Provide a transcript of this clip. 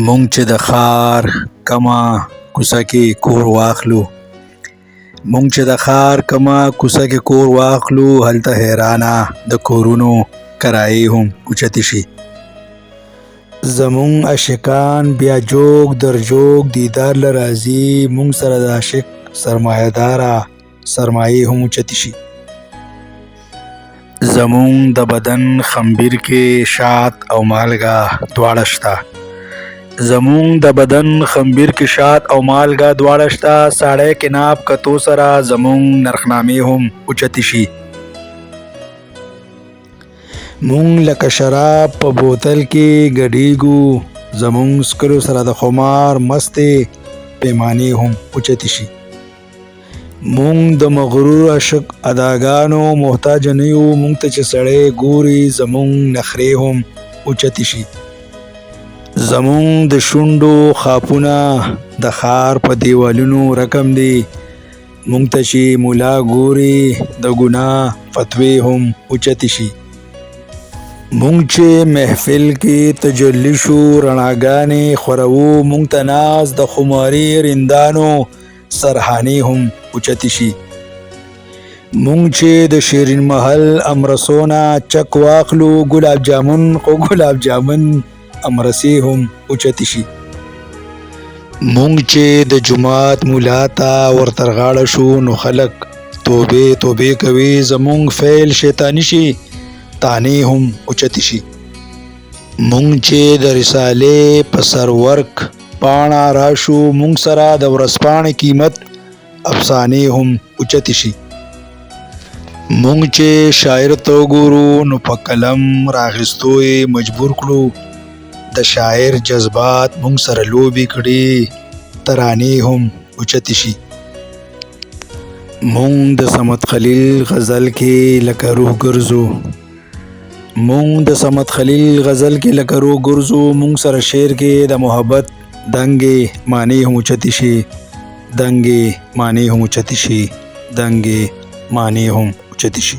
مونږ چې د ښار کمه کوڅه کې کور واخلو مونږ چې د ښار کمه کوڅه کې کور واخلو هلته حیرانه د کورونو کرایې هم اوچتې شي. زمونږ عاشقان بیا جوګ در جوګ دیدار له راځي مونږ سره د عاشق سرمایه داره سرمایې هم اوچتې شي. زمونږ د بدن خمبیر کې شات او مالګه دواړه شته زمونږ د بدن خمبیر کې شات او مالګه دواړه شته ساړی کې ناب کتو سره زمونږ نرخنامې هم اوچتې شي. مونږ لکه شراب په بوتل کې ګډیږو زمونږ څکلو سره د خمار مستې پیمانې هم اوچتې شي. مونږ د مغرور عاشق اداګانو محتاج نه یو مونږ ته چې سړی ګوري زمونږ نخرې هم اوچتې شي. زمونږ د شونډو خاپونه د ښار په دیوالونو رقم دي مونږ ته چې مولا ګوري د ګناه فتوی هم اوچتې شي. مونږ چې محفل کې تجلی شو رڼاګانې خورو مونږ ته ناز د خماري رندانو سرحانې هم اوچتې شي. مونږ چې د شیرین محل امرسونه چک واخلو ګلاب جامن خو ګلاب جامن امرسي هم اوچتې شي. مونږ چې د جومات مولا ته ورترغاړه شو نو خلک توبې توبې کوي زمونږ فعل شیطاني شي تانې هم اوچتې شي. مونږ چې د رسالې په سر ورک پاڼه راشو مونږ سره د ورځپاڼې قیمت افسانې هم اوچتې شي. مونږ چې شاعر ته وګورو نو په قلم راخیستو یې مجبور کړو د شاعر جذبات مونږ سره لوبې کړي ترانې هم اوچتې شي. مونږ د صمد خلیل غزل کې لکه روح ګرځو مونږ د صمد خلیل غزل کې لکه روح ګرځو مونږ سره شعر کې د محبت دنګې معنی هم اوچتې شي دنګې معنی هم اوچتې شي دنګې معنی هم اوچتې شي.